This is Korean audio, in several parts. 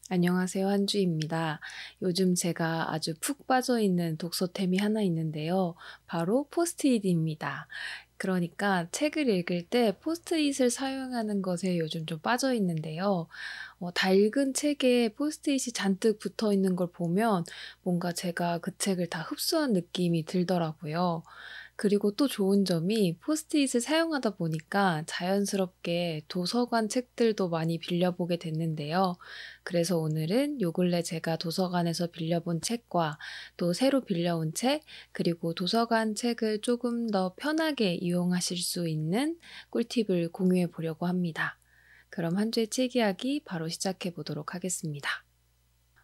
안녕하세요. 한주입니다. 요즘 제가 아주 푹 빠져 있는 독서템이 하나 있는데요. 바로 포스트잇입니다. 그러니까 책을 읽을 때 포스트잇을 사용하는 것에 요즘 좀 빠져 있는데요. 다 읽은 책에 포스트잇이 잔뜩 붙어 있는 걸 보면 뭔가 제가 그 책을 다 흡수한 느낌이 들더라고요. 그리고 또 좋은 점이 포스트잇을 사용하다 보니까 자연스럽게 도서관 책들도 많이 빌려보게 됐는데요. 그래서 오늘은 요 근래 제가 도서관에서 빌려본 책과 또 새로 빌려온 책, 그리고 도서관 책을 조금 더 편하게 이용하실 수 있는 꿀팁을 공유해 보려고 합니다. 그럼 한 주의 책 이야기 바로 시작해 보도록 하겠습니다.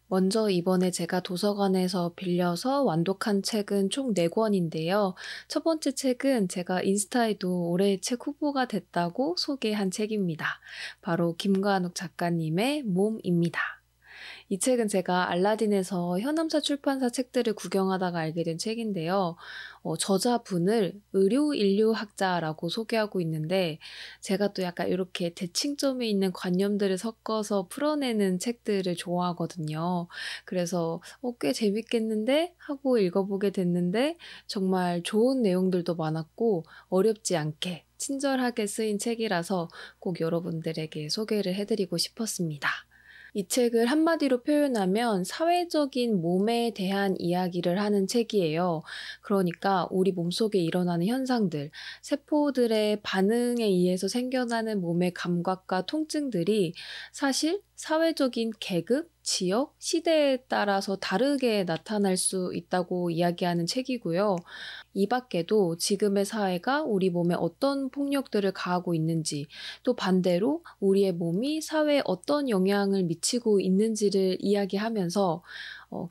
먼저 이번에 제가 도서관에서 빌려서 완독한 책은 총 4권인데요. 첫 번째 책은 제가 인스타에도 올해의 책 후보가 됐다고 소개한 책입니다. 바로 김관욱 작가님의 몸입니다. 이 책은 제가 알라딘에서 현암사 출판사 책들을 구경하다가 알게 된 책인데요. 저자분을 의료인류학자라고 소개하고 있는데 제가 또 약간 이렇게 대칭점에 있는 관념들을 섞어서 풀어내는 책들을 좋아하거든요. 그래서 꽤 재밌겠는데 하고 읽어보게 됐는데 정말 좋은 내용들도 많았고 어렵지 않게 친절하게 쓰인 책이라서 꼭 여러분들에게 소개를 해드리고 싶었습니다. 이 책을 한마디로 표현하면 사회적인 몸에 대한 이야기를 하는 책이에요. 그러니까 우리 몸속에 일어나는 현상들, 세포들의 반응에 의해서 생겨나는 몸의 감각과 통증들이 사실 사회적인 계급, 지역, 시대에 따라서 다르게 나타날 수 있다고 이야기하는 책이고요. 이 밖에도 지금의 사회가 우리 몸에 어떤 폭력들을 가하고 있는지, 또 반대로 우리의 몸이 사회에 어떤 영향을 미치고 있는지를 이야기하면서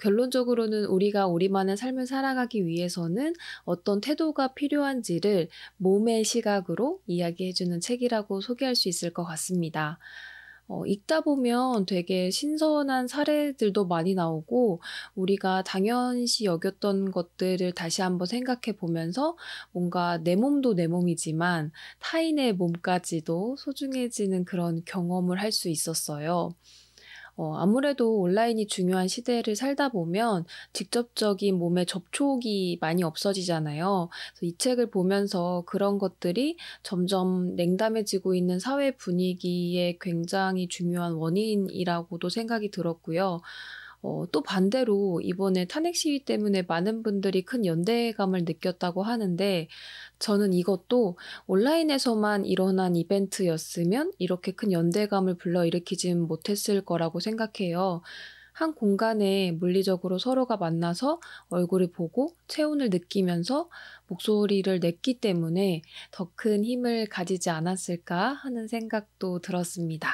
결론적으로는 우리가 우리만의 삶을 살아가기 위해서는 어떤 태도가 필요한지를 몸의 시각으로 이야기해주는 책이라고 소개할 수 있을 것 같습니다. 읽다 보면 되게 신선한 사례들도 많이 나오고 우리가 당연시 여겼던 것들을 다시 한번 생각해 보면서 뭔가 내 몸도 내 몸이지만 타인의 몸까지도 소중해지는 그런 경험을 할 수 있었어요. 아무래도 온라인이 중요한 시대를 살다 보면 직접적인 몸의 접촉이 많이 없어지잖아요. 그래서 이 책을 보면서 그런 것들이 점점 냉담해지고 있는 사회 분위기에 굉장히 중요한 원인이라고도 생각이 들었고요. 또 반대로 이번에 탄핵 시위 때문에 많은 분들이 큰 연대감을 느꼈다고 하는데 저는 이것도 온라인에서만 일어난 이벤트였으면 이렇게 큰 연대감을 불러일으키진 못했을 거라고 생각해요. 한 공간에 물리적으로 서로가 만나서 얼굴을 보고 체온을 느끼면서 목소리를 냈기 때문에 더 큰 힘을 가지지 않았을까 하는 생각도 들었습니다.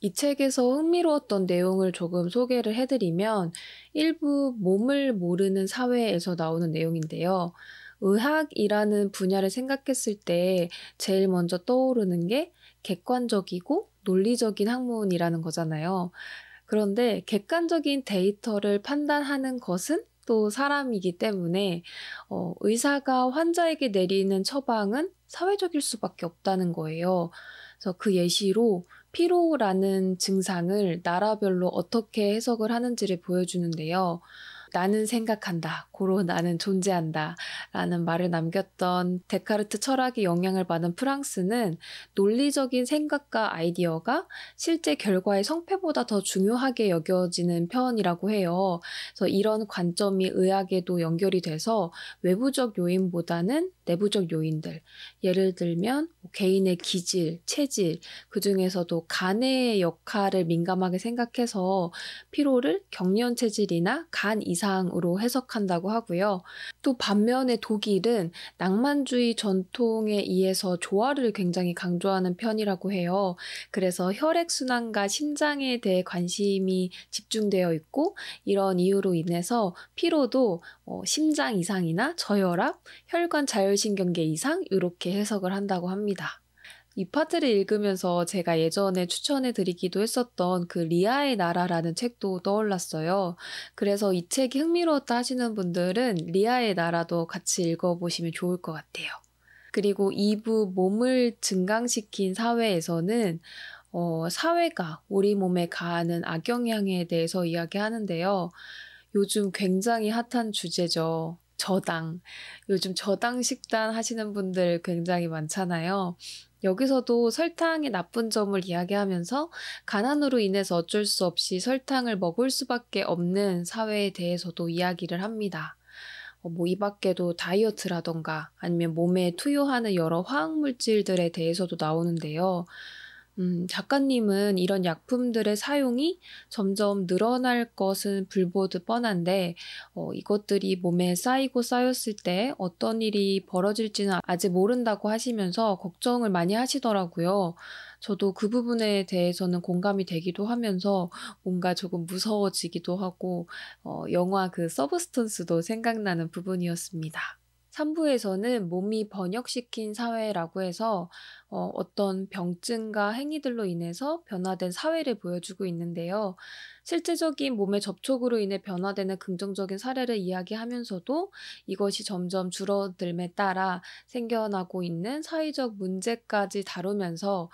이 책에서 흥미로웠던 내용을 조금 소개를 해드리면 일부 몸을 모르는 사회에서 나오는 내용인데요. 의학이라는 분야를 생각했을 때 제일 먼저 떠오르는 게 객관적이고 논리적인 학문이라는 거잖아요. 그런데 객관적인 데이터를 판단하는 것은 또 사람이기 때문에 의사가 환자에게 내리는 처방은 사회적일 수밖에 없다는 거예요. 그래서 그 예시로 피로라는 증상을 나라별로 어떻게 해석을 하는지를 보여주는데요. 나는 생각한다. 고로 나는 존재한다. 라는 말을 남겼던 데카르트 철학의 영향을 받은 프랑스는 논리적인 생각과 아이디어가 실제 결과의 성패보다 더 중요하게 여겨지는 편이라고 해요. 그래서 이런 관점이 의학에도 연결이 돼서 외부적 요인보다는 내부적 요인들, 예를 들면 개인의 기질, 체질, 그중에서도 간의 역할을 민감하게 생각해서 피로를 경련 체질이나 간 이상으로 해석한다고 하고요. 또 반면에 독일은 낭만주의 전통에 의해서 조화를 굉장히 강조하는 편이라고 해요. 그래서 혈액순환과 심장에 대해 관심이 집중되어 있고 이런 이유로 인해서 피로도 심장 이상이나 저혈압, 혈관 자율신경계 이상 이렇게 해석을 한다고 합니다. 이 파트를 읽으면서 제가 예전에 추천해 드리기도 했었던 그 리아의 나라라는 책도 떠올랐어요. 그래서 이 책이 흥미로웠다 하시는 분들은 리아의 나라도 같이 읽어보시면 좋을 것 같아요. 그리고 2부 몸을 증강시킨 사회에서는 사회가 우리 몸에 가하는 악영향에 대해서 이야기하는데요. 요즘 굉장히 핫한 주제죠. 저당. 요즘 저당 식단 하시는 분들 굉장히 많잖아요. 여기서도 설탕의 나쁜 점을 이야기하면서 가난으로 인해서 어쩔 수 없이 설탕을 먹을 수밖에 없는 사회에 대해서도 이야기를 합니다. 이 밖에도 다이어트라든가 아니면 몸에 투여하는 여러 화학 물질들에 대해서도 나오는데요. 작가님은 이런 약품들의 사용이 점점 늘어날 것은 불보듯 뻔한데, 이것들이 몸에 쌓이고 쌓였을 때 어떤 일이 벌어질지는 아직 모른다고 하시면서 걱정을 많이 하시더라고요. 저도 그 부분에 대해서는 공감이 되기도 하면서 뭔가 조금 무서워지기도 하고, 영화 그 서브스턴스도 생각나는 부분이었습니다. 3부에서는 몸이 번역시킨 사회라고 해서 어떤 병증과 행위들로 인해서 변화된 사회를 보여주고 있는데요. 실제적인 몸의 접촉으로 인해 변화되는 긍정적인 사례를 이야기하면서도 이것이 점점 줄어들음에 따라 생겨나고 있는 사회적 문제까지 다루면서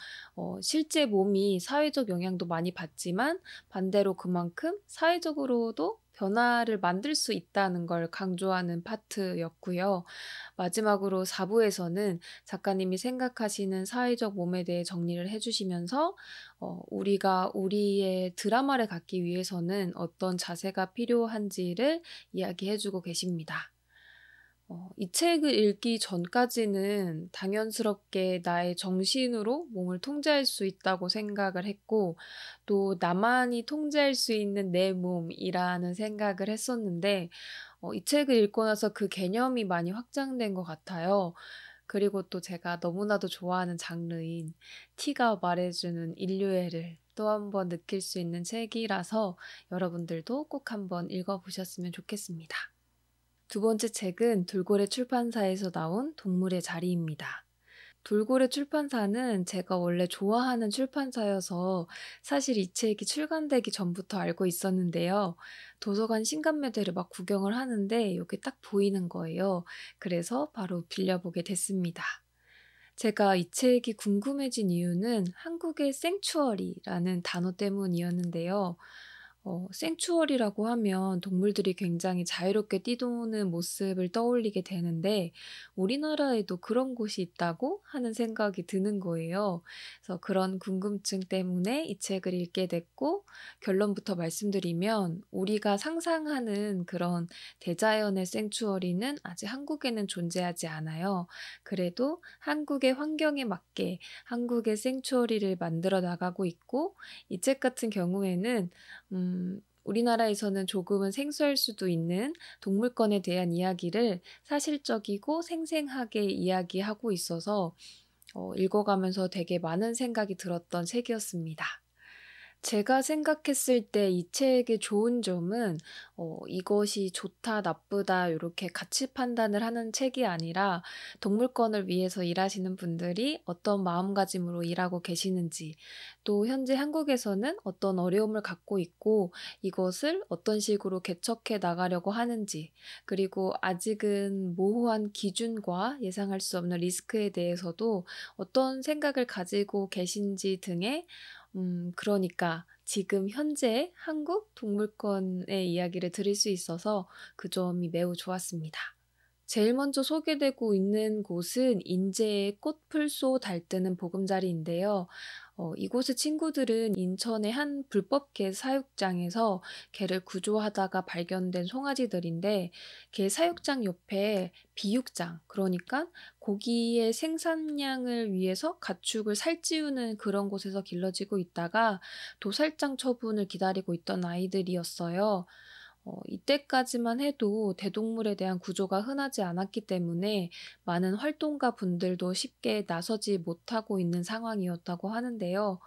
실제 몸이 사회적 영향도 많이 받지만 반대로 그만큼 사회적으로도 변화를 만들 수 있다는 걸 강조하는 파트였고요. 마지막으로 4부에서는 작가님이 생각하시는 사회적 몸에 대해 정리를 해 주시면서 우리가 우리의 드라마를 갖기 위해서는 어떤 자세가 필요한지를 이야기해 주고 계십니다. 이 책을 읽기 전까지는 당연스럽게 나의 정신으로 몸을 통제할 수 있다고 생각을 했고, 또 나만이 통제할 수 있는 내 몸이라는 생각을 했었는데, 이 책을 읽고 나서 그 개념이 많이 확장된 것 같아요. 그리고 또 제가 너무나도 좋아하는 장르인 티가 말해주는 인류애를 또 한 번 느낄 수 있는 책이라서 여러분들도 꼭 한번 읽어보셨으면 좋겠습니다. 두 번째 책은 돌고래 출판사에서 나온 동물의 자리입니다. 돌고래 출판사는 제가 원래 좋아하는 출판사여서 사실 이 책이 출간되기 전부터 알고 있었는데요. 도서관 신간매대를 막 구경을 하는데 여기 딱 보이는 거예요. 그래서 바로 빌려보게 됐습니다. 제가 이 책이 궁금해진 이유는 한국의 생추어리라는 단어 때문이었는데요. 생추어리라고 하면 동물들이 굉장히 자유롭게 뛰노는 모습을 떠올리게 되는데 우리나라에도 그런 곳이 있다고 하는 생각이 드는 거예요. 그래서 그런 궁금증 때문에 이 책을 읽게 됐고 결론부터 말씀드리면 우리가 상상하는 그런 대자연의 생추어리는 아직 한국에는 존재하지 않아요. 그래도 한국의 환경에 맞게 한국의 생추어리를 만들어 나가고 있고 이 책 같은 경우에는 우리나라에서는 조금은 생소할 수도 있는 동물권에 대한 이야기를 사실적이고 생생하게 이야기하고 있어서 읽어가면서 되게 많은 생각이 들었던 책이었습니다. 제가 생각했을 때 이 책의 좋은 점은 이것이 좋다, 나쁘다 요렇게 가치 판단을 하는 책이 아니라 동물권을 위해서 일하시는 분들이 어떤 마음가짐으로 일하고 계시는지, 또 현재 한국에서는 어떤 어려움을 갖고 있고 이것을 어떤 식으로 개척해 나가려고 하는지, 그리고 아직은 모호한 기준과 예상할 수 없는 리스크에 대해서도 어떤 생각을 가지고 계신지 등의 그러니까 지금 현재 한국 동물권의 이야기를 들을 수 있어서 그 점이 매우 좋았습니다. 제일 먼저 소개되고 있는 곳은 인제의 꽃풀소 달뜨는 보금자리인데요. 이곳의 친구들은 인천의 한 불법 개 사육장에서 개를 구조하다가 발견된 송아지들인데 개 사육장 옆에 비육장, 그러니까 고기의 생산량을 위해서 가축을 살찌우는 그런 곳에서 길러지고 있다가 도살장 처분을 기다리고 있던 아이들이었어요. 이때까지만 해도 대동물에 대한 구조가 흔하지 않았기 때문에 많은 활동가 분들도 쉽게 나서지 못하고 있는 상황이었다고 하는데요.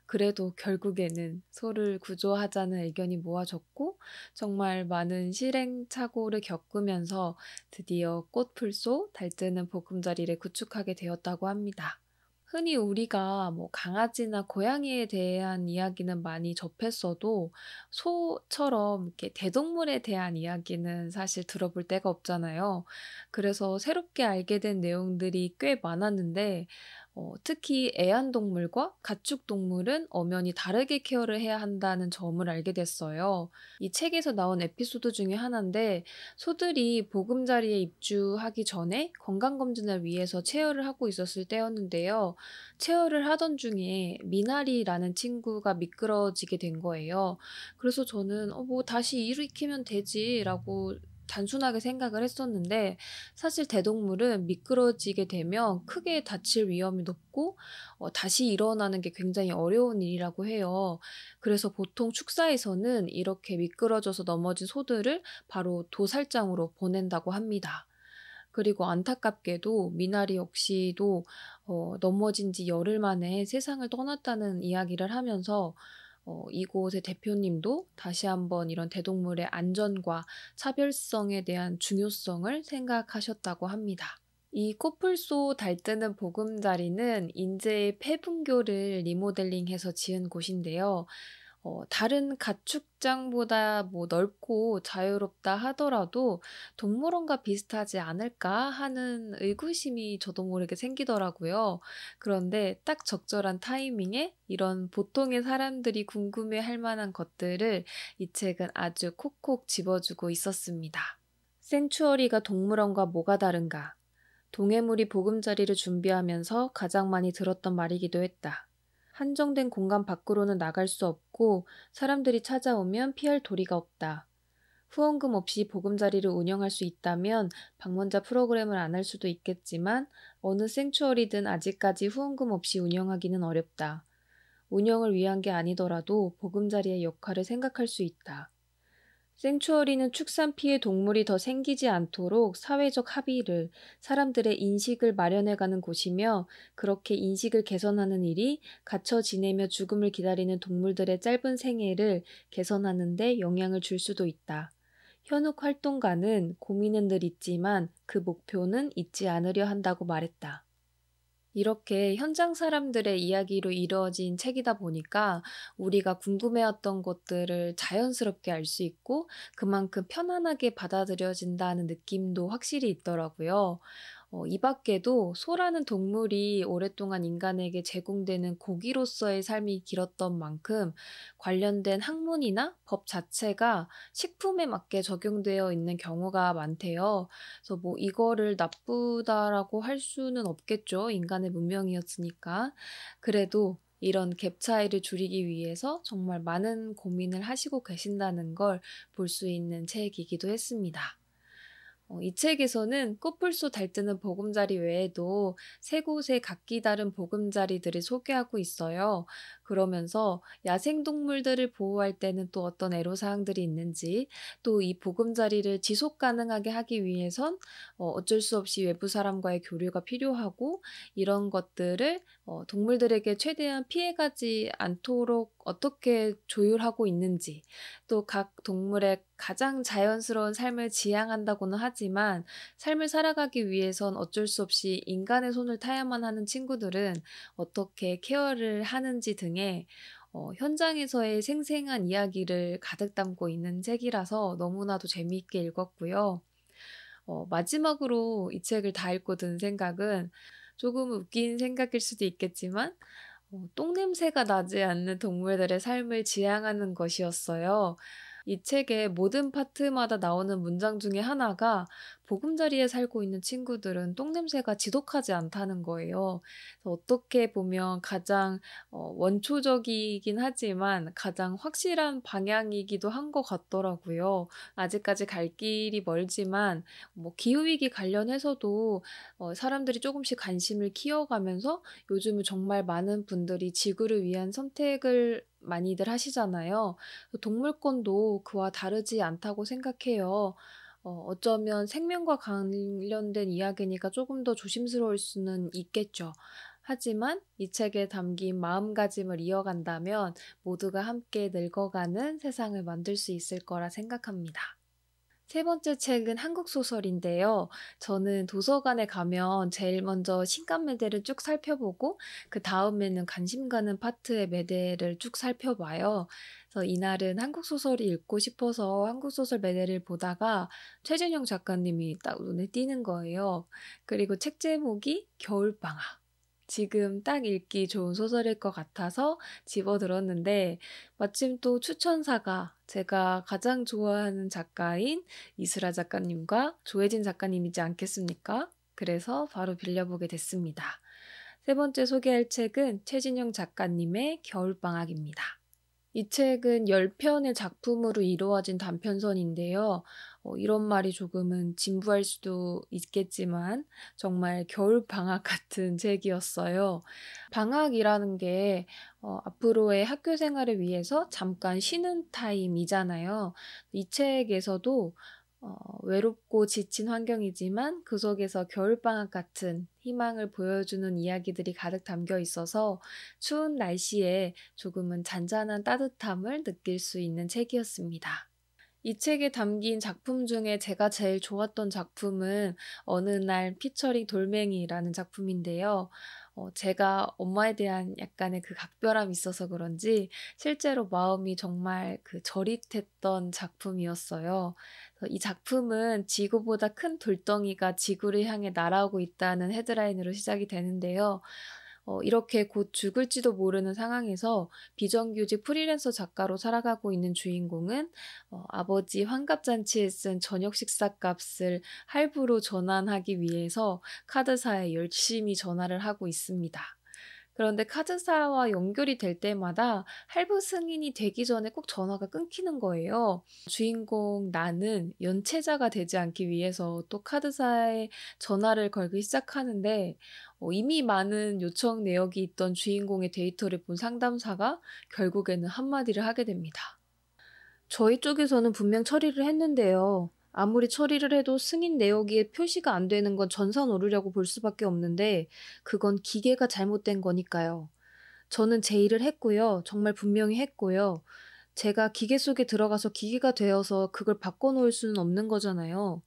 그래도 결국에는 소를 구조하자는 의견이 모아졌고 정말 많은 실행착오를 겪으면서 드디어 꽃풀소 달뜨는 보금자리를 구축하게 되었다고 합니다. 흔히 우리가 강아지나 고양이에 대한 이야기는 많이 접했어도 소처럼 이렇게 대동물에 대한 이야기는 사실 들어볼 때가 없잖아요. 그래서 새롭게 알게 된 내용들이 꽤 많았는데 특히 애완동물과 가축동물은 엄연히 다르게 케어를 해야 한다는 점을 알게 됐어요. 이 책에서 나온 에피소드 중에 하나인데 소들이 보금자리에 입주하기 전에 건강검진을 위해서 체열을 하고 있었을 때였는데요. 체열을 하던 중에 미나리라는 친구가 미끄러지게 된 거예요. 그래서 저는 뭐 다시 일으키면 되지라고 단순하게 생각을 했었는데 사실 대동물은 미끄러지게 되면 크게 다칠 위험이 높고 다시 일어나는 게 굉장히 어려운 일이라고 해요. 그래서 보통 축사에서는 이렇게 미끄러져서 넘어진 소들을 바로 도살장으로 보낸다고 합니다. 그리고 안타깝게도 미나리 역시도 넘어진 지 열흘 만에 세상을 떠났다는 이야기를 하면서 이곳의 대표님도 다시 한번 이런 대동물의 안전과 차별성에 대한 중요성을 생각하셨다고 합니다. 이 코뿔소 달뜨는 보금자리는 인제의 폐분교를 리모델링해서 지은 곳인데요. 다른 가축장보다 뭐 넓고 자유롭다 하더라도 동물원과 비슷하지 않을까 하는 의구심이 저도 모르게 생기더라고요. 그런데 딱 적절한 타이밍에 이런 보통의 사람들이 궁금해할 만한 것들을 이 책은 아주 콕콕 집어주고 있었습니다. 생추어리가 동물원과 뭐가 다른가? 동해물이 보금자리를 준비하면서 가장 많이 들었던 말이기도 했다. 한정된 공간 밖으로는 나갈 수 없고 사람들이 찾아오면 피할 도리가 없다. 후원금 없이 보금자리를 운영할 수 있다면 방문자 프로그램을 안 할 수도 있겠지만 어느 생추어리든 아직까지 후원금 없이 운영하기는 어렵다. 운영을 위한 게 아니더라도 보금자리의 역할을 생각할 수 있다. 생추어리는 축산 피해 동물이 더 생기지 않도록 사회적 합의를, 사람들의 인식을 마련해가는 곳이며 그렇게 인식을 개선하는 일이 갇혀 지내며 죽음을 기다리는 동물들의 짧은 생애를 개선하는 데 영향을 줄 수도 있다. 현욱 활동가는 고민은 늘 있지만 그 목표는 잊지 않으려 한다고 말했다. 이렇게 현장 사람들의 이야기로 이루어진 책이다 보니까 우리가 궁금해했던 것들을 자연스럽게 알 수 있고 그만큼 편안하게 받아들여진다는 느낌도 확실히 있더라고요. 이 밖에도 소라는 동물이 오랫동안 인간에게 제공되는 고기로서의 삶이 길었던 만큼 관련된 학문이나 법 자체가 식품에 맞게 적용되어 있는 경우가 많대요. 그래서 뭐 이거를 나쁘다라고 할 수는 없겠죠. 인간의 문명이었으니까. 그래도 이런 갭 차이를 줄이기 위해서 정말 많은 고민을 하시고 계신다는 걸 볼 수 있는 책이기도 했습니다. 이 책에서는 코뿔소 달뜨는 보금자리 외에도 세 곳의 각기 다른 보금자리들을 소개하고 있어요. 그러면서 야생동물들을 보호할 때는 또 어떤 애로사항들이 있는지, 또 이 보금자리를 지속 가능하게 하기 위해선 어쩔 수 없이 외부 사람과의 교류가 필요하고 이런 것들을 동물들에게 최대한 피해가지 않도록 어떻게 조율하고 있는지, 또 각 동물의 가장 자연스러운 삶을 지향한다고는 하지만 삶을 살아가기 위해선 어쩔 수 없이 인간의 손을 타야만 하는 친구들은 어떻게 케어를 하는지 등의 현장에서의 생생한 이야기를 가득 담고 있는 책이라서 너무나도 재미있게 읽었고요. 마지막으로 이 책을 다 읽고 든 생각은 조금 웃긴 생각일 수도 있겠지만 똥냄새가 나지 않는 동물들의 삶을 지향하는 것이었어요. 이 책의 모든 파트마다 나오는 문장 중에 하나가 보금자리에 살고 있는 친구들은 똥냄새가 지독하지 않다는 거예요. 그래서 어떻게 보면 가장 원초적이긴 하지만 가장 확실한 방향이기도 한 것 같더라고요. 아직까지 갈 길이 멀지만 뭐 기후위기 관련해서도 사람들이 조금씩 관심을 키워가면서 요즘은 정말 많은 분들이 지구를 위한 선택을 많이들 하시잖아요. 동물권도 그와 다르지 않다고 생각해요. 어쩌면 생명과 관련된 이야기니까 조금 더 조심스러울 수는 있겠죠. 하지만 이 책에 담긴 마음가짐을 이어간다면 모두가 함께 늙어가는 세상을 만들 수 있을 거라 생각합니다. 세 번째 책은 한국 소설인데요. 저는 도서관에 가면 제일 먼저 신간 매대를 쭉 살펴보고 그다음에는 관심 가는 파트의 매대를 쭉 살펴봐요. 그래서 이날은 한국 소설이 읽고 싶어서 한국 소설 매대를 보다가 최진영 작가님이 딱 눈에 띄는 거예요. 그리고 책 제목이 겨울방학. 지금 딱 읽기 좋은 소설일 것 같아서 집어들었는데 마침 또 추천사가 제가 가장 좋아하는 작가인 이슬아 작가님과 조혜진 작가님이지 않겠습니까? 그래서 바로 빌려보게 됐습니다. 세 번째 소개할 책은 최진영 작가님의 겨울방학입니다. 이 책은 10편의 작품으로 이루어진 단편선인데요. 이런 말이 조금은 진부할 수도 있겠지만 정말 겨울방학 같은 책이었어요. 방학이라는 게 앞으로의 학교 생활을 위해서 잠깐 쉬는 타임이잖아요. 이 책에서도 외롭고 지친 환경이지만 그 속에서 겨울방학 같은 희망을 보여주는 이야기들이 가득 담겨 있어서 추운 날씨에 조금은 잔잔한 따뜻함을 느낄 수 있는 책이었습니다. 이 책에 담긴 작품 중에 제가 제일 좋았던 작품은 어느 날 피처링 돌멩이라는 작품인데요. 제가 엄마에 대한 약간의 그 각별함이 있어서 그런지 실제로 마음이 정말 그 저릿했던 작품이었어요. 그래서 이 작품은 지구보다 큰 돌덩이가 지구를 향해 날아오고 있다는 헤드라인으로 시작이 되는데요. 이렇게 곧 죽을지도 모르는 상황에서 비정규직 프리랜서 작가로 살아가고 있는 주인공은 아버지 환갑잔치에 쓴 저녁 식사값을 할부로 전환하기 위해서 카드사에 열심히 전화를 하고 있습니다. 그런데 카드사와 연결이 될 때마다 할부 승인이 되기 전에 꼭 전화가 끊기는 거예요. 주인공 나는 연체자가 되지 않기 위해서 또 카드사에 전화를 걸기 시작하는데 이미 많은 요청 내역이 있던 주인공의 데이터를 본 상담사가 결국에는 한마디를 하게 됩니다. 저희 쪽에서는 분명 처리를 했는데요. 아무리 처리를 해도 승인 내역에 표시가 안 되는 건 전산 오류라고 볼 수밖에 없는데 그건 기계가 잘못된 거니까요. 저는 제 일을 했고요. 정말 분명히 했고요. 제가 기계 속에 들어가서 기계가 되어서 그걸 바꿔놓을 수는 없는 거잖아요.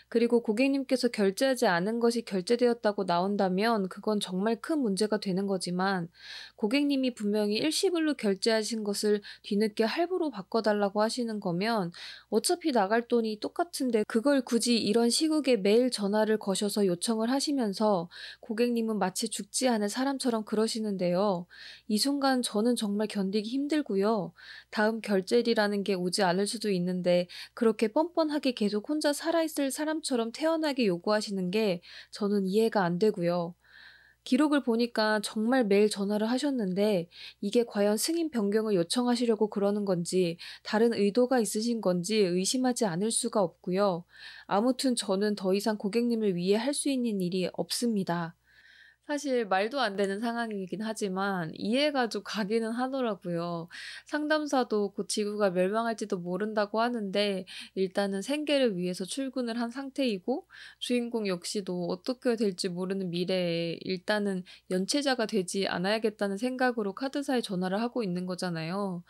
그리고 고객님께서 결제하지 않은 것이 결제되었다고 나온다면 그건 정말 큰 문제가 되는 거지만 고객님이 분명히 일시불로 결제하신 것을 뒤늦게 할부로 바꿔달라고 하시는 거면 어차피 나갈 돈이 똑같은데 그걸 굳이 이런 시국에 매일 전화를 거셔서 요청을 하시면서 고객님은 마치 죽지 않을 사람처럼 그러시는데요. 이 순간 저는 정말 견디기 힘들고요. 다음 결제일이라는 게 오지 않을 수도 있는데 그렇게 뻔뻔하게 계속 혼자 살아있을 사람처럼 태어나게 요구하시는 게 저는 이해가 안 되고요. 기록을 보니까 정말 매일 전화를 하셨는데 이게 과연 승인 변경을 요청하시려고 그러는 건지 다른 의도가 있으신 건지 의심하지 않을 수가 없고요. 아무튼 저는 더 이상 고객님을 위해 할 수 있는 일이 없습니다. 사실 말도 안 되는 상황이긴 하지만 이해가 좀 가기는 하더라고요. 상담사도 곧 지구가 멸망할지도 모른다고 하는데 일단은 생계를 위해서 출근을 한 상태이고 주인공 역시도 어떻게 될지 모르는 미래에 일단은 연체자가 되지 않아야겠다는 생각으로 카드사에 전화를 하고 있는 거잖아요.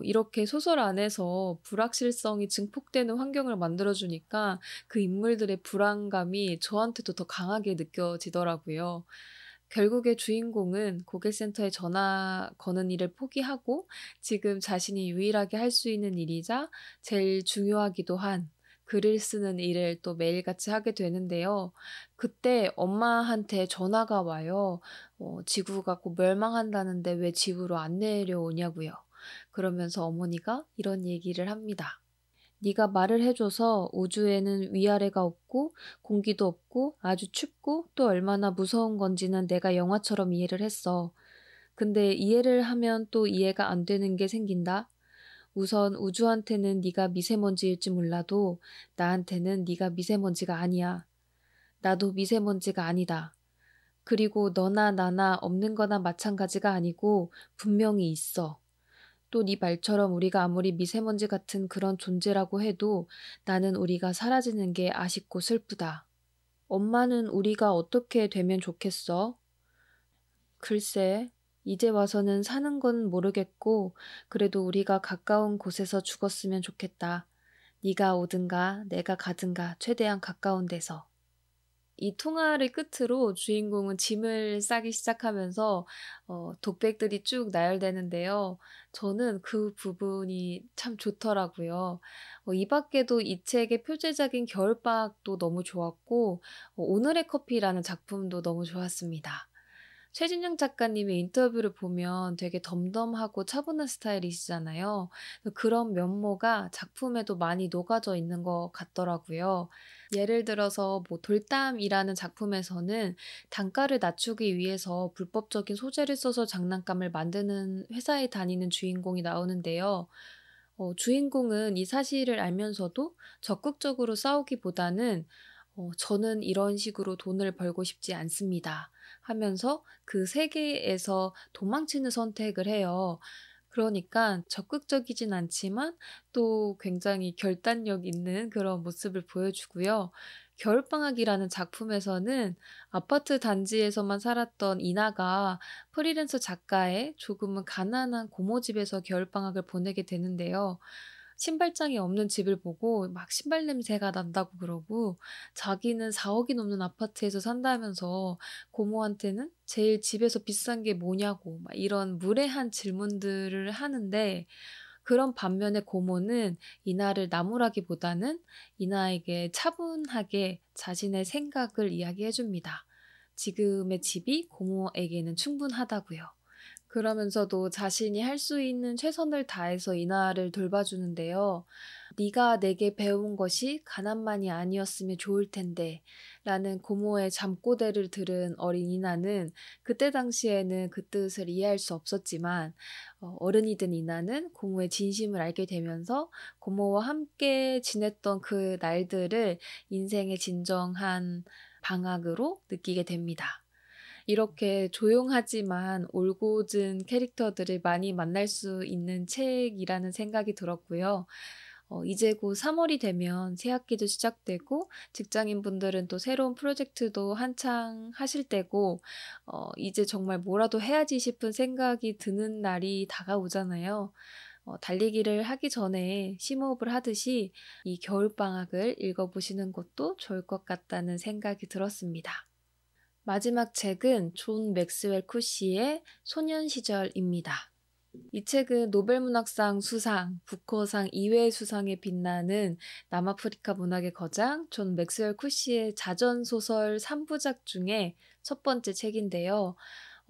이렇게 소설 안에서 불확실성이 증폭되는 환경을 만들어 주니까 그 인물들의 불안감이 저한테도 더 강하게 느껴지더라고요. 결국에 주인공은 고객센터에 전화 거는 일을 포기하고 지금 자신이 유일하게 할 수 있는 일이자 제일 중요하기도 한 글을 쓰는 일을 또 매일같이 하게 되는데요. 그때 엄마한테 전화가 와요. 지구가 곧 멸망한다는데 왜 집으로 안 내려오냐고요. 그러면서 어머니가 이런 얘기를 합니다. 네가 말을 해줘서 우주에는 위아래가 없고 공기도 없고 아주 춥고 또 얼마나 무서운 건지는 내가 영화처럼 이해를 했어. 근데 이해를 하면 또 이해가 안 되는 게 생긴다. 우선 우주한테는 네가 미세먼지일지 몰라도 나한테는 네가 미세먼지가 아니야. 나도 미세먼지가 아니다. 그리고 너나 나나 없는 거나 마찬가지가 아니고 분명히 있어. 또 네 말처럼 우리가 아무리 미세먼지 같은 그런 존재라고 해도 나는 우리가 사라지는 게 아쉽고 슬프다. 엄마는 우리가 어떻게 되면 좋겠어? 글쎄, 이제 와서는 사는 건 모르겠고 그래도 우리가 가까운 곳에서 죽었으면 좋겠다. 네가 오든가 내가 가든가 최대한 가까운 데서. 이 통화를 끝으로 주인공은 짐을 싸기 시작하면서 독백들이 쭉 나열되는데요. 저는 그 부분이 참 좋더라고요. 이 밖에도 이 책의 표제작인 겨울방학도 너무 좋았고 오늘의 커피라는 작품도 너무 좋았습니다. 최진영 작가님의 인터뷰를 보면 되게 덤덤하고 차분한 스타일이시잖아요. 그런 면모가 작품에도 많이 녹아져 있는 것 같더라고요. 예를 들어서 뭐 돌담이라는 작품에서는 단가를 낮추기 위해서 불법적인 소재를 써서 장난감을 만드는 회사에 다니는 주인공이 나오는데요. 주인공은 이 사실을 알면서도 적극적으로 싸우기보다는 "저는 이런 식으로 돈을 벌고 싶지 않습니다." 하면서 그 세계에서 도망치는 선택을 해요. 그러니까 적극적이진 않지만 또 굉장히 결단력 있는 그런 모습을 보여주고요. 겨울방학이라는 작품에서는 아파트 단지에서만 살았던 이나가 프리랜서 작가의 조금은 가난한 고모 집에서 겨울방학을 보내게 되는데요. 신발장이 없는 집을 보고 막 신발 냄새가 난다고 그러고, 자기는 4억이 넘는 아파트에서 산다면서 고모한테는 "제일 집에서 비싼 게 뭐냐."고 막 이런 무례한 질문들을 하는데, 그런 반면에 고모는 이나를 나무라기보다는 이나에게 차분하게 자신의 생각을 이야기해 줍니다. 지금의 집이 고모에게는 충분하다고요. 그러면서도 자신이 할 수 있는 최선을 다해서 이나를 돌봐주는데요. "네가 내게 배운 것이 가난만이 아니었으면 좋을 텐데." 라는 고모의 잠꼬대를 들은 어린 이나는 그때 당시에는 그 뜻을 이해할 수 없었지만, 어른이 된 이나는 고모의 진심을 알게 되면서 고모와 함께 지냈던 그 날들을 인생의 진정한 방학으로 느끼게 됩니다. 이렇게 조용하지만 올곧은 캐릭터들을 많이 만날 수 있는 책이라는 생각이 들었고요. 이제 곧 3 월이 되면 새 학기도 시작되고 직장인분들은 또 새로운 프로젝트도 한창 하실 때고, 이제 정말 뭐라도 해야지 싶은 생각이 드는 날이 다가오잖아요. 달리기를 하기 전에 심호흡을 하듯이 이 겨울방학을 읽어보시는 것도 좋을 것 같다는 생각이 들었습니다. 마지막 책은 존 맥스웰 쿠시의 소년 시절입니다. 이 책은 노벨문학상 수상, 부커상 이외의 수상에 빛나는 남아프리카 문학의 거장 존 맥스웰 쿠시의 자전소설 3부작 중에 첫 번째 책인데요.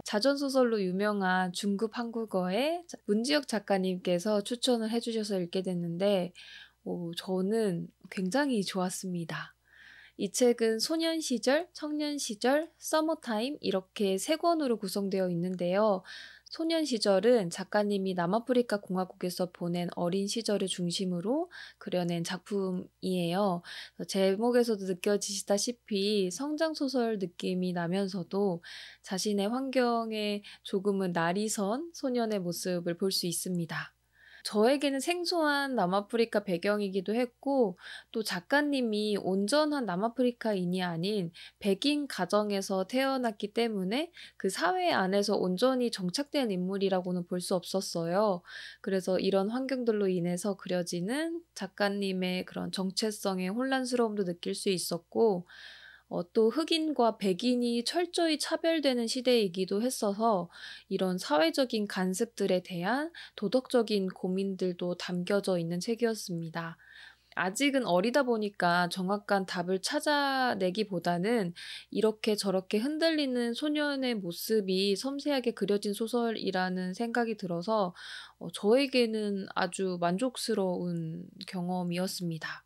자전소설로 유명한 중급 한국어의 문지혁 작가님께서 추천을 해주셔서 읽게 됐는데, 저는 굉장히 좋았습니다. 이 책은 소년 시절, 청년 시절, 서머타임 이렇게 세 권으로 구성되어 있는데요. 소년 시절은 작가님이 남아프리카 공화국에서 보낸 어린 시절을 중심으로 그려낸 작품이에요. 제목에서도 느껴지시다시피 성장 소설 느낌이 나면서도 자신의 환경에 조금은 날이 선 소년의 모습을 볼 수 있습니다. 저에게는 생소한 남아프리카 배경이기도 했고, 또 작가님이 온전한 남아프리카인이 아닌 백인 가정에서 태어났기 때문에 그 사회 안에서 온전히 정착된 인물이라고는 볼 수 없었어요. 그래서 이런 환경들로 인해서 그려지는 작가님의 그런 정체성의 혼란스러움도 느낄 수 있었고, 또 흑인과 백인이 철저히 차별되는 시대이기도 했어서 이런 사회적인 간습들에 대한 도덕적인 고민들도 담겨져 있는 책이었습니다. 아직은 어리다 보니까 정확한 답을 찾아내기보다는 이렇게 저렇게 흔들리는 소년의 모습이 섬세하게 그려진 소설이라는 생각이 들어서 저에게는 아주 만족스러운 경험이었습니다.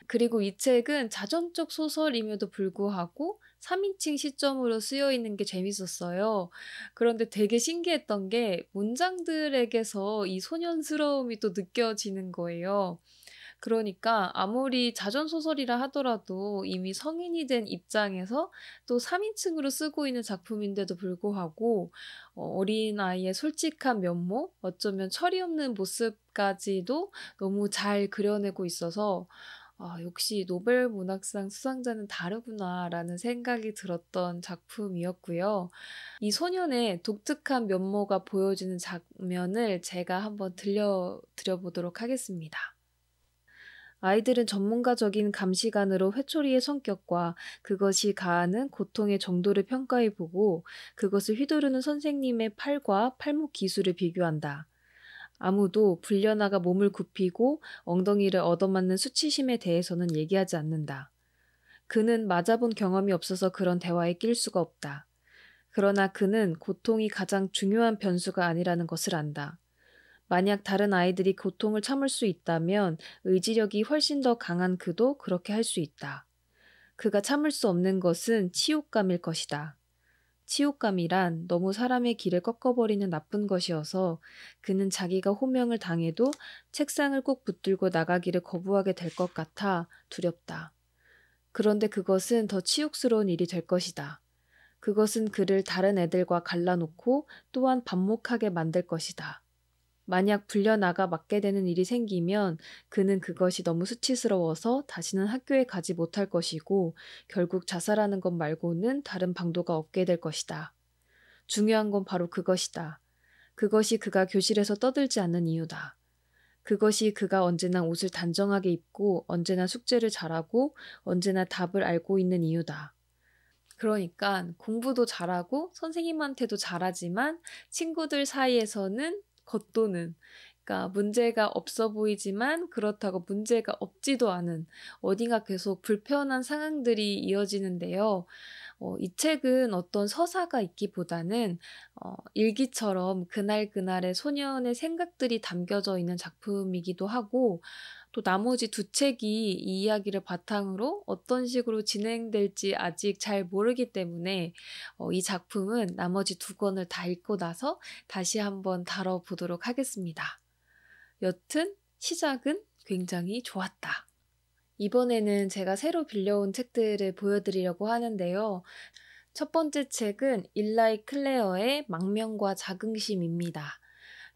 그리고 이 책은 자전적 소설임에도 불구하고 3인칭 시점으로 쓰여 있는 게 재밌었어요. 그런데 되게 신기했던 게 문장들에게서 이 소년스러움이 또 느껴지는 거예요. 그러니까 아무리 자전소설이라 하더라도 이미 성인이 된 입장에서 또 3인칭으로 쓰고 있는 작품인데도 불구하고 어린아이의 솔직한 면모, 어쩌면 철이 없는 모습까지도 너무 잘 그려내고 있어서 '아 역시 노벨 문학상 수상자는 다르구나.'라는 생각이 들었던 작품이었고요. 이 소년의 독특한 면모가 보여지는 장면을 제가 한번 들려 드려 보도록 하겠습니다. 아이들은 전문가적인 감시관으로 회초리의 성격과 그것이 가하는 고통의 정도를 평가해 보고 그것을 휘두르는 선생님의 팔과 팔목 기술을 비교한다. 아무도 불려나가 몸을 굽히고 엉덩이를 얻어맞는 수치심에 대해서는 얘기하지 않는다. 그는 맞아본 경험이 없어서 그런 대화에 낄 수가 없다. 그러나 그는 고통이 가장 중요한 변수가 아니라는 것을 안다. 만약 다른 아이들이 고통을 참을 수 있다면 의지력이 훨씬 더 강한 그도 그렇게 할 수 있다. 그가 참을 수 없는 것은 치욕감일 것이다. 치욕감이란 너무 사람의 길을 꺾어버리는 나쁜 것이어서 그는 자기가 호명을 당해도 책상을 꼭 붙들고 나가기를 거부하게 될 것 같아 두렵다. 그런데 그것은 더 치욕스러운 일이 될 것이다. 그것은 그를 다른 애들과 갈라놓고 또한 반목하게 만들 것이다. 만약 불려나가 맞게 되는 일이 생기면 그는 그것이 너무 수치스러워서 다시는 학교에 가지 못할 것이고 결국 자살하는 것 말고는 다른 방도가 없게 될 것이다. 중요한 건 바로 그것이다. 그것이 그가 교실에서 떠들지 않는 이유다. 그것이 그가 언제나 옷을 단정하게 입고 언제나 숙제를 잘하고 언제나 답을 알고 있는 이유다. 그러니까 공부도 잘하고 선생님한테도 잘하지만 친구들 사이에서는 겉도는, 그러니까 문제가 없어 보이지만 그렇다고 문제가 없지도 않은 어딘가 계속 불편한 상황들이 이어지는데요. 이 책은 어떤 서사가 있기보다는 일기처럼 그날그날의 소년의 생각들이 담겨져 있는 작품이기도 하고 또 나머지 두 책이 이 이야기를 바탕으로 어떤 식으로 진행될지 아직 잘 모르기 때문에 이 작품은 나머지 두 권을 다 읽고 나서 다시 한번 다뤄보도록 하겠습니다. 여튼 시작은 굉장히 좋았다. 이번에는 제가 새로 빌려온 책들을 보여드리려고 하는데요. 첫 번째 책은 일라이 클레어의 망명과 자긍심입니다.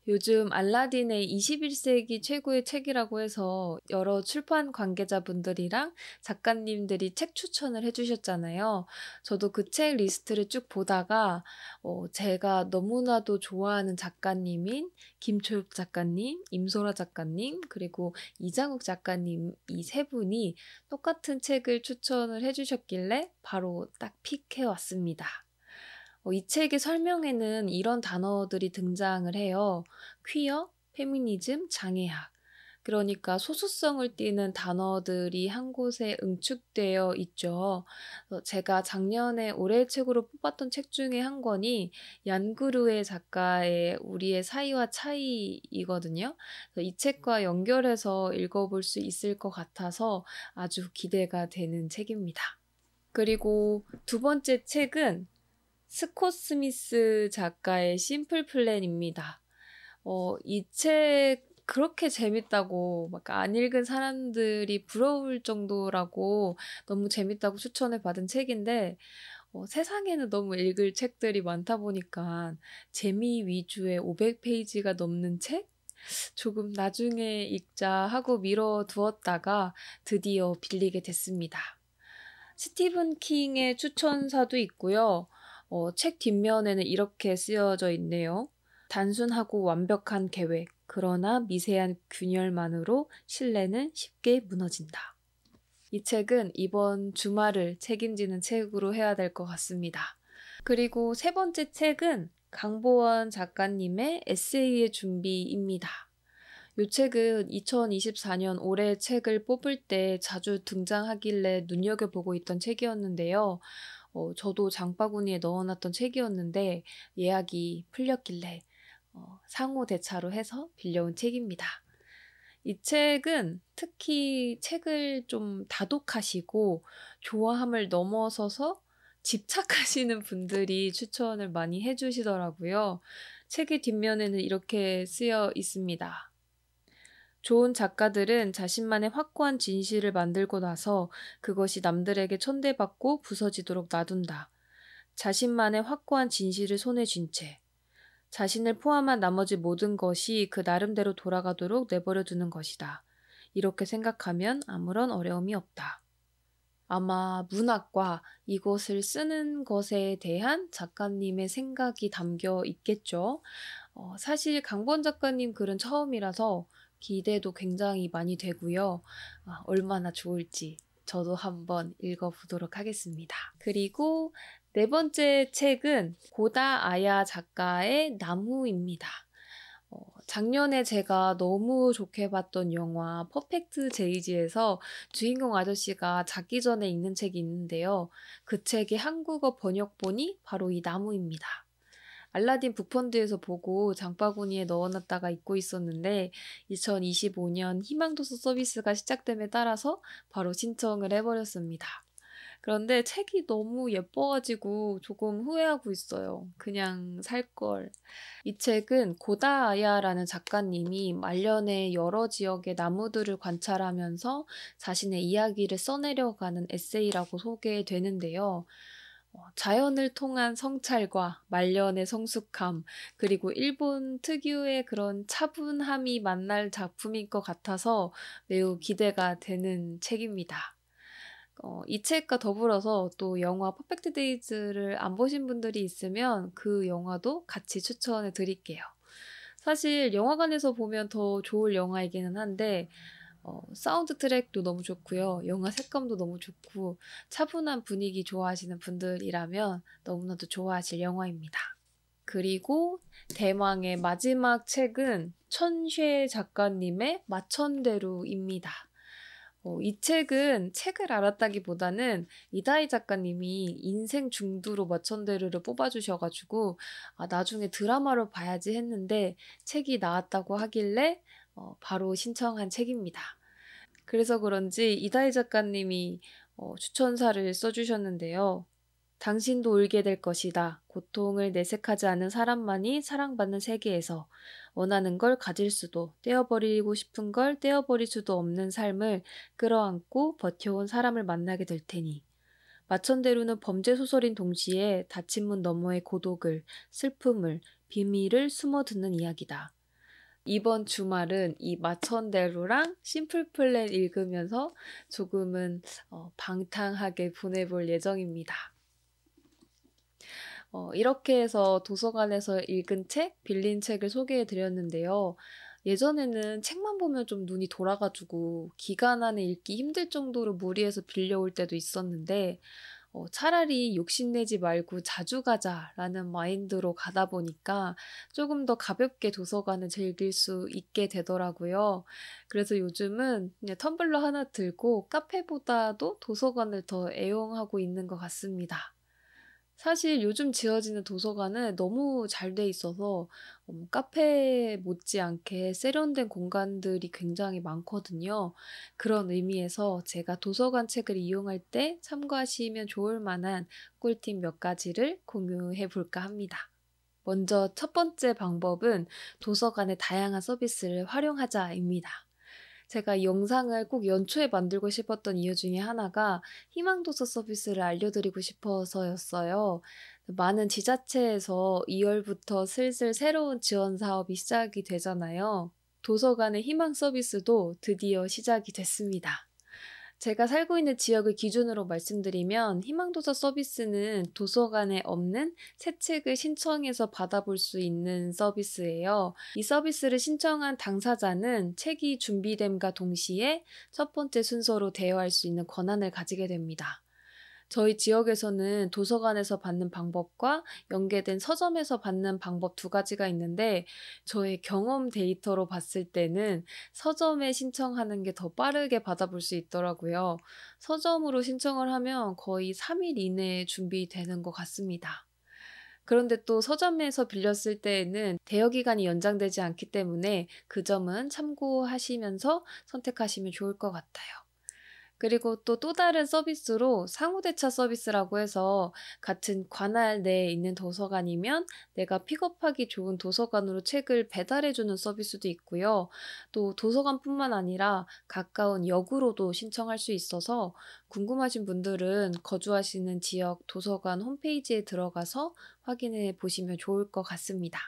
요즘 알라딘의 21세기 최고의 책이라고 해서 여러 출판 관계자분들이랑 작가님들이 책 추천을 해주셨잖아요. 저도 그 책 리스트를 쭉 보다가 제가 너무나도 좋아하는 작가님인 김초육 작가님, 임소라 작가님, 그리고 이장욱 작가님 이 세 분이 똑같은 책을 추천을 해주셨길래 바로 딱 픽해왔습니다. 이 책의 설명에는 이런 단어들이 등장을 해요. 퀴어, 페미니즘, 장애학. 그러니까 소수성을 띠는 단어들이 한 곳에 응축되어 있죠. 제가 작년에 올해의 책으로 뽑았던 책 중에 한 권이 얀구르의 작가의 우리의 사이와 차이이거든요. 이 책과 연결해서 읽어볼 수 있을 것 같아서 아주 기대가 되는 책입니다. 그리고 두 번째 책은 스콧 스미스 작가의 심플 플랜입니다. 이 책 그렇게 재밌다고 막 안 읽은 사람들이 부러울 정도라고 너무 재밌다고 추천을 받은 책인데 세상에는 너무 읽을 책들이 많다 보니까 재미 위주의 500페이지가 넘는 책? 조금 나중에 읽자 하고 미뤄두었다가 드디어 빌리게 됐습니다. 스티븐 킹의 추천사도 있고요. 책 뒷면에는 이렇게 쓰여져 있네요. 단순하고 완벽한 계획, 그러나 미세한 균열만으로 신뢰는 쉽게 무너진다. 이 책은 이번 주말을 책임지는 책으로 해야 될 것 같습니다. 그리고 세 번째 책은 강보원 작가님의 에세이의 준비입니다. 이 책은 2024년 올해 책을 뽑을 때 자주 등장하길래 눈여겨보고 있던 책이었는데요. 저도 장바구니에 넣어놨던 책이었는데 예약이 풀렸길래 상호 대차로 해서 빌려온 책입니다. 이 책은 특히 책을 좀 다독하시고 좋아함을 넘어서서 집착하시는 분들이 추천을 많이 해주시더라고요. 책의 뒷면에는 이렇게 쓰여 있습니다. 좋은 작가들은 자신만의 확고한 진실을 만들고 나서 그것이 남들에게 천대받고 부서지도록 놔둔다. 자신만의 확고한 진실을 손에 쥔 채 자신을 포함한 나머지 모든 것이 그 나름대로 돌아가도록 내버려 두는 것이다. 이렇게 생각하면 아무런 어려움이 없다. 아마 문학과 이것을 쓰는 것에 대한 작가님의 생각이 담겨 있겠죠. 사실 강본 작가님 글은 처음이라서 기대도 굉장히 많이 되고요. 얼마나 좋을지 저도 한번 읽어보도록 하겠습니다. 그리고 네 번째 책은 고다 아야 작가의 나무입니다. 작년에 제가 너무 좋게 봤던 영화 퍼펙트 제이지에서 주인공 아저씨가 자기 전에 읽는 책이 있는데요. 그 책의 한국어 번역본이 바로 이 나무입니다. 알라딘 북펀드에서 보고 장바구니에 넣어놨다가 잊고 있었는데 2025년 희망도서 서비스가 시작됨에 따라서 바로 신청을 해버렸습니다. 그런데 책이 너무 예뻐가지고 조금 후회하고 있어요. 그냥 살걸. 이 책은 고다 아야라는 작가님이 말년에 여러 지역의 나무들을 관찰하면서 자신의 이야기를 써내려가는 에세이라고 소개되는데요. 자연을 통한 성찰과 말년의 성숙함, 그리고 일본 특유의 그런 차분함이 만날 작품인 것 같아서 매우 기대가 되는 책입니다. 이 책과 더불어서 또 영화 퍼펙트 데이즈를 안 보신 분들이 있으면 그 영화도 같이 추천해 드릴게요. 사실 영화관에서 보면 더 좋을 영화이기는 한데 사운드 트랙도 너무 좋고요. 영화 색감도 너무 좋고 차분한 분위기 좋아하시는 분들이라면 너무나도 좋아하실 영화입니다. 그리고 대망의 마지막 책은 천쉐 작가님의 마천대로입니다. 이 책은 책을 알았다기보다는 이다희 작가님이 인생 중두로 마천대로를 뽑아주셔가지고 나중에 드라마로 봐야지 했는데 책이 나왔다고 하길래 바로 신청한 책입니다. 그래서 그런지 이다희 작가님이 추천사를 써주셨는데요. 당신도 울게 될 것이다. 고통을 내색하지 않은 사람만이 사랑받는 세계에서 원하는 걸 가질 수도 떼어버리고 싶은 걸 떼어버릴 수도 없는 삶을 끌어안고 버텨온 사람을 만나게 될 테니 마천대로는 범죄 소설인 동시에 닫힌 문 너머의 고독을, 슬픔을, 비밀을 숨어듣는 이야기다. 이번 주말은 이 마천대로랑 심플플랜 읽으면서 조금은 방탕하게 보내볼 예정입니다. 이렇게 해서 도서관에서 읽은 책, 빌린 책을 소개해 드렸는데요. 예전에는 책만 보면 좀 눈이 돌아가지고 기간 안에 읽기 힘들 정도로 무리해서 빌려올 때도 있었는데 차라리 욕심내지 말고 자주 가자라는 마인드로 가다 보니까 조금 더 가볍게 도서관을 즐길 수 있게 되더라고요. 그래서 요즘은 그냥 텀블러 하나 들고 카페보다도 도서관을 더 애용하고 있는 것 같습니다. 사실 요즘 지어지는 도서관은 너무 잘 돼 있어서 카페 못지않게 세련된 공간들이 굉장히 많거든요. 그런 의미에서 제가 도서관 책을 이용할 때 참고하시면 좋을 만한 꿀팁 몇 가지를 공유해 볼까 합니다. 먼저 첫 번째 방법은 도서관의 다양한 서비스를 활용하자입니다. 제가 이 영상을 꼭 연초에 만들고 싶었던 이유 중에 하나가 희망도서 서비스를 알려드리고 싶어서였어요. 많은 지자체에서 2월부터 슬슬 새로운 지원 사업이 시작이 되잖아요. 도서관의 희망 서비스도 드디어 시작이 됐습니다. 제가 살고 있는 지역을 기준으로 말씀드리면 희망도서 서비스는 도서관에 없는 새 책을 신청해서 받아볼 수 있는 서비스예요. 이 서비스를 신청한 당사자는 책이 준비됨과 동시에 첫 번째 순서로 대여할 수 있는 권한을 가지게 됩니다. 저희 지역에서는 도서관에서 받는 방법과 연계된 서점에서 받는 방법 두 가지가 있는데 저의 경험 데이터로 봤을 때는 서점에 신청하는 게 더 빠르게 받아볼 수 있더라고요. 서점으로 신청을 하면 거의 3일 이내에 준비되는 것 같습니다. 그런데 또 서점에서 빌렸을 때에는 대여 기간이 연장되지 않기 때문에 그 점은 참고하시면서 선택하시면 좋을 것 같아요. 그리고 또 다른 서비스로 상호대차 서비스라고 해서 같은 관할 내에 있는 도서관이면 내가 픽업하기 좋은 도서관으로 책을 배달해주는 서비스도 있고요. 또 도서관뿐만 아니라 가까운 역으로도 신청할 수 있어서 궁금하신 분들은 거주하시는 지역 도서관 홈페이지에 들어가서 확인해 보시면 좋을 것 같습니다.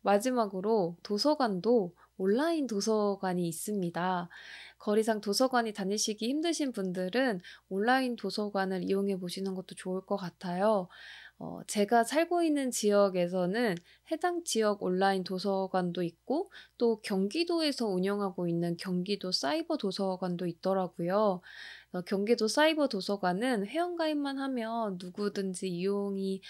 마지막으로 도서관도 온라인 도서관이 있습니다. 거리상 도서관이 다니시기 힘드신 분들은 온라인 도서관을 이용해 보시는 것도 좋을 것 같아요. 제가 살고 있는 지역에서는 해당 지역 온라인 도서관도 있고 또 경기도에서 운영하고 있는 경기도 사이버 도서관도 있더라고요. 경기도 사이버 도서관은 회원가입만 하면 누구든지 이용이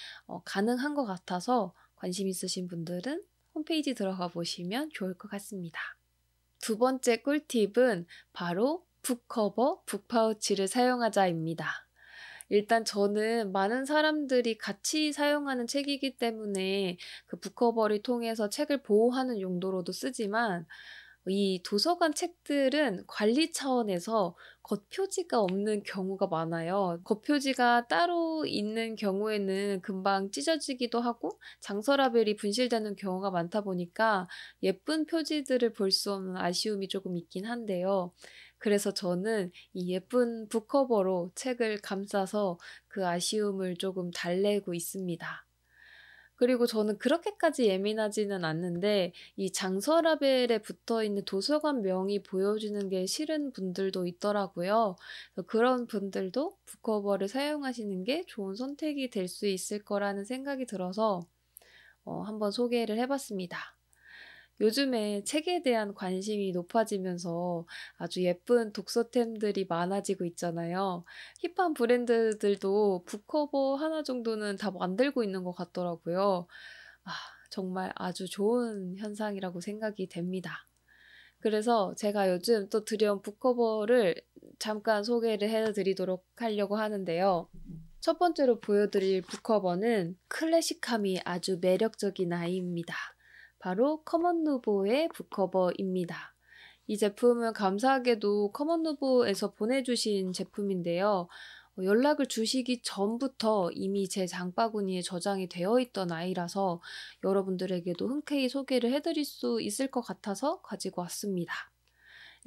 가능한 것 같아서 관심 있으신 분들은 홈페이지 들어가 보시면 좋을 것 같습니다. 두 번째 꿀팁은 바로 북커버, 북파우치를 사용하자입니다. 일단 저는 많은 사람들이 같이 사용하는 책이기 때문에 그 북커버를 통해서 책을 보호하는 용도로도 쓰지만 이 도서관 책들은 관리 차원에서 겉표지가 없는 경우가 많아요. 겉표지가 따로 있는 경우에는 금방 찢어지기도 하고 장서라벨이 분실되는 경우가 많다 보니까 예쁜 표지들을 볼 수 없는 아쉬움이 조금 있긴 한데요. 그래서 저는 이 예쁜 북커버로 책을 감싸서 그 아쉬움을 조금 달래고 있습니다. 그리고 저는 그렇게까지 예민하지는 않는데 이 장서 라벨에 붙어있는 도서관 명이 보여지는 게 싫은 분들도 있더라고요. 그래서 그런 분들도 북커버를 사용하시는 게 좋은 선택이 될 수 있을 거라는 생각이 들어서 한번 소개를 해 봤습니다. 요즘에 책에 대한 관심이 높아지면서 아주 예쁜 독서템들이 많아지고 있잖아요. 힙한 브랜드들도 북커버 하나 정도는 다 만들고 있는 것 같더라고요. 아, 정말 아주 좋은 현상이라고 생각이 됩니다. 그래서 제가 요즘 또 들여온 북커버를 잠깐 소개를 해 드리도록 하려고 하는데요. 첫 번째로 보여드릴 북커버는 클래식함이 아주 매력적인 아이입니다. 바로 커먼 누보의 북커버입니다. 이 제품은 감사하게도 커먼 누보에서 보내주신 제품인데요. 연락을 주시기 전부터 이미 제 장바구니에 저장이 되어 있던 아이라서 여러분들에게도 흔쾌히 소개를 해드릴 수 있을 것 같아서 가지고 왔습니다.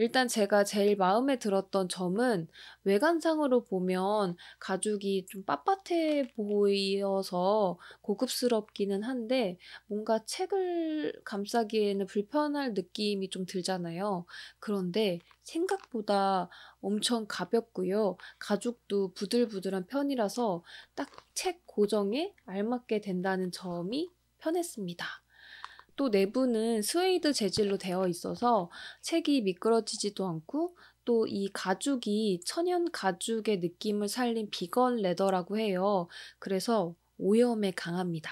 일단 제가 제일 마음에 들었던 점은 외관상으로 보면 가죽이 좀 빳빳해 보여서 고급스럽기는 한데 뭔가 책을 감싸기에는 불편할 느낌이 좀 들잖아요. 그런데 생각보다 엄청 가볍고요. 가죽도 부들부들한 편이라서 딱 책 고정에 알맞게 된다는 점이 편했습니다. 또 내부는 스웨이드 재질로 되어 있어서 책이 미끄러지지도 않고 또 이 가죽이 천연 가죽의 느낌을 살린 비건 레더라고 해요. 그래서 오염에 강합니다.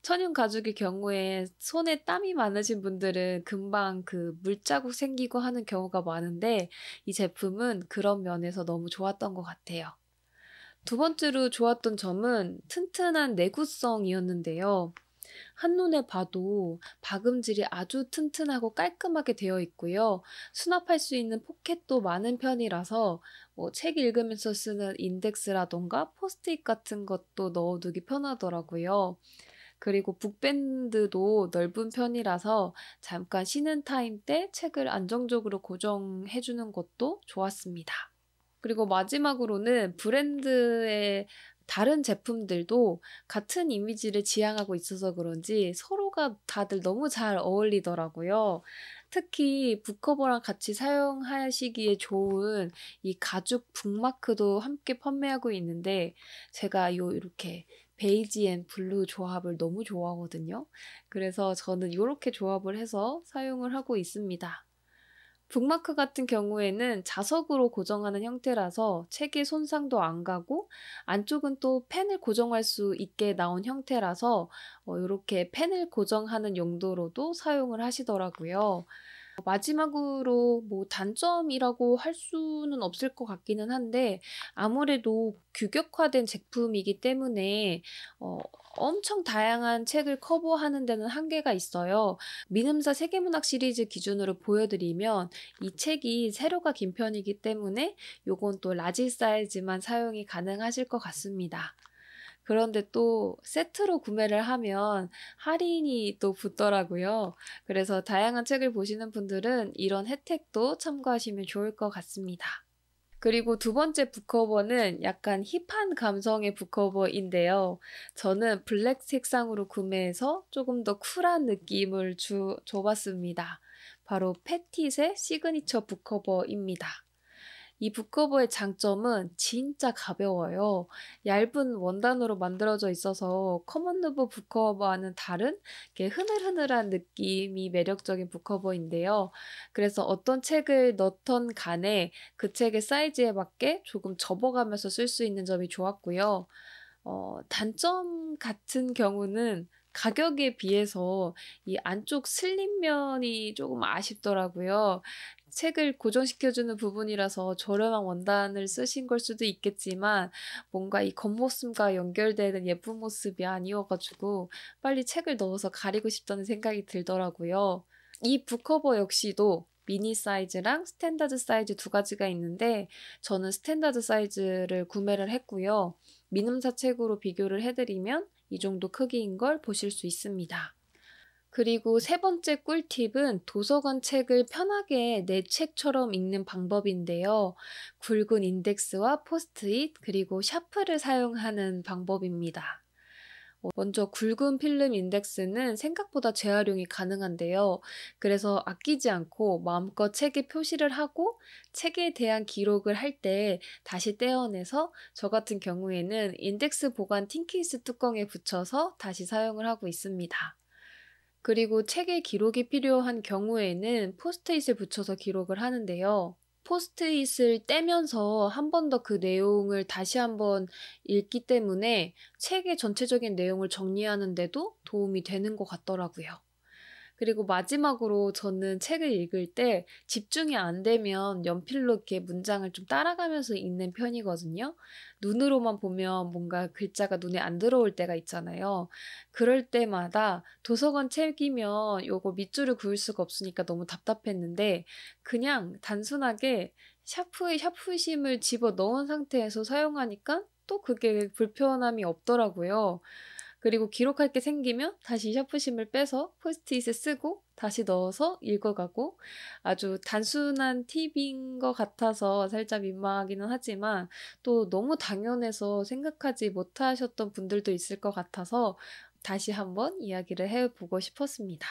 천연 가죽의 경우에 손에 땀이 많으신 분들은 금방 그 물자국 생기고 하는 경우가 많은데 이 제품은 그런 면에서 너무 좋았던 것 같아요. 두 번째로 좋았던 점은 튼튼한 내구성이었는데요. 한눈에 봐도 박음질이 아주 튼튼하고 깔끔하게 되어 있고요. 수납할 수 있는 포켓도 많은 편이라서 책 읽으면서 쓰는 인덱스라던가 포스트잇 같은 것도 넣어두기 편하더라고요. 그리고 북밴드도 넓은 편이라서 잠깐 쉬는 타임 때 책을 안정적으로 고정해 주는 것도 좋았습니다. 그리고 마지막으로는 브랜드의 다른 제품들도 같은 이미지를 지향하고 있어서 그런지 서로가 다들 너무 잘 어울리더라고요. 특히 북커버랑 같이 사용하시기에 좋은 이 가죽 북마크도 함께 판매하고 있는데 제가 이렇게 베이지 앤 블루 조합을 너무 좋아하거든요. 그래서 저는 이렇게 조합을 해서 사용을 하고 있습니다. 북마크 같은 경우에는 자석으로 고정하는 형태라서 책에 손상도 안 가고 안쪽은 또 펜을 고정할 수 있게 나온 형태라서 요렇게 펜을 고정하는 용도로도 사용을 하시더라고요. 마지막으로 뭐 단점이라고 할 수는 없을 것 같기는 한데 아무래도 규격화된 제품이기 때문에 엄청 다양한 책을 커버하는 데는 한계가 있어요. 민음사 세계문학 시리즈 기준으로 보여드리면 이 책이 세로가 긴 편이기 때문에 요건 또 라지 사이즈만 사용이 가능하실 것 같습니다. 그런데 또 세트로 구매를 하면 할인이 또 붙더라고요. 그래서 다양한 책을 보시는 분들은 이런 혜택도 참고하시면 좋을 것 같습니다. 그리고 두 번째 북커버는 약간 힙한 감성의 북커버인데요. 저는 블랙 색상으로 구매해서 조금 더 쿨한 느낌을 줘봤습니다. 바로 패티의 시그니처 북커버입니다. 이 북커버의 장점은 진짜 가벼워요. 얇은 원단으로 만들어져 있어서 커먼 누보 북커버와는 다른 흐늘흐늘한 느낌이 매력적인 북커버인데요. 그래서 어떤 책을 넣던 간에 그 책의 사이즈에 맞게 조금 접어가면서 쓸 수 있는 점이 좋았고요. 단점 같은 경우는 가격에 비해서 이 안쪽 슬립면이 조금 아쉽더라고요. 책을 고정시켜 주는 부분이라서 저렴한 원단을 쓰신 걸 수도 있겠지만 뭔가 이 겉모습과 연결되는 예쁜 모습이 아니어 가지고 빨리 책을 넣어서 가리고 싶다는 생각이 들더라고요. 이 북커버 역시도 미니 사이즈랑 스탠다드 사이즈 두 가지가 있는데 저는 스탠다드 사이즈를 구매를 했고요. 미num사 책으로 비교를 해 드리면 이 정도 크기인 걸 보실 수 있습니다. 그리고 세 번째 꿀팁은 도서관 책을 편하게 내 책처럼 읽는 방법인데요. 굵은 인덱스와 포스트잇 그리고 샤프를 사용하는 방법입니다. 먼저 굵은 필름 인덱스는 생각보다 재활용이 가능한데요. 그래서 아끼지 않고 마음껏 책에 표시를 하고 책에 대한 기록을 할 때 다시 떼어내서 저 같은 경우에는 인덱스 보관 틴케이스 뚜껑에 붙여서 다시 사용을 하고 있습니다. 그리고 책에 기록이 필요한 경우에는 포스트잇을 붙여서 기록을 하는데요. 포스트잇을 떼면서 한 번 더 그 내용을 다시 한번 읽기 때문에 책의 전체적인 내용을 정리하는 데도 도움이 되는 것 같더라고요. 그리고 마지막으로 저는 책을 읽을 때 집중이 안 되면 연필로 이렇게 문장을 좀 따라가면서 읽는 편이거든요. 눈으로만 보면 뭔가 글자가 눈에 안 들어올 때가 있잖아요. 그럴 때마다 도서관 책이면 요거 밑줄을 그을 수가 없으니까 너무 답답했는데 그냥 단순하게 샤프에 샤프심을 집어 넣은 상태에서 사용하니까 또 그게 불편함이 없더라고요. 그리고 기록할 게 생기면 다시 샤프심을 빼서 포스트잇을 쓰고 다시 넣어서 읽어가고 아주 단순한 팁인 것 같아서 살짝 민망하기는 하지만 또 너무 당연해서 생각하지 못하셨던 분들도 있을 것 같아서 다시 한번 이야기를 해보고 싶었습니다.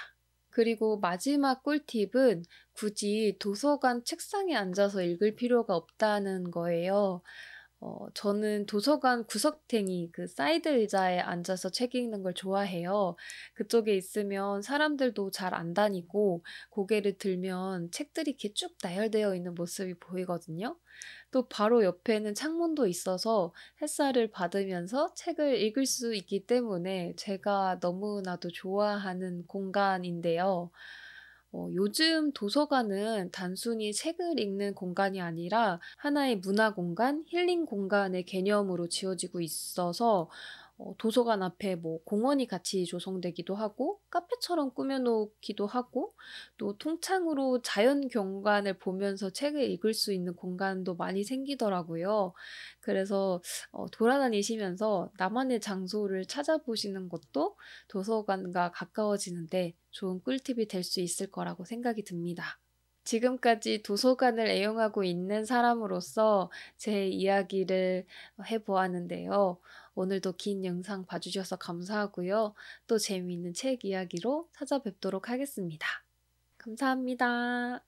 그리고 마지막 꿀팁은 굳이 도서관 책상에 앉아서 읽을 필요가 없다는 거예요. 저는 도서관 구석탱이 그 사이드 의자에 앉아서 책 읽는 걸 좋아해요. 그쪽에 있으면 사람들도 잘 안 다니고 고개를 들면 책들이 이렇게 쭉 나열되어 있는 모습이 보이거든요. 또 바로 옆에는 창문도 있어서 햇살을 받으면서 책을 읽을 수 있기 때문에 제가 너무나도 좋아하는 공간인데요. 요즘 도서관은 단순히 책을 읽는 공간이 아니라 하나의 문화 공간, 힐링 공간의 개념으로 지어지고 있어서 도서관 앞에 뭐 공원이 같이 조성되기도 하고 카페처럼 꾸며 놓기도 하고 또 통창으로 자연 경관을 보면서 책을 읽을 수 있는 공간도 많이 생기더라고요. 그래서 돌아다니시면서 나만의 장소를 찾아보시는 것도 도서관과 가까워지는데 좋은 꿀팁이 될 수 있을 거라고 생각이 듭니다. 지금까지 도서관을 애용하고 있는 사람으로서 제 이야기를 해 보았는데요. 오늘도 긴 영상 봐주셔서 감사하고요. 또 재미있는 책 이야기로 찾아뵙도록 하겠습니다. 감사합니다.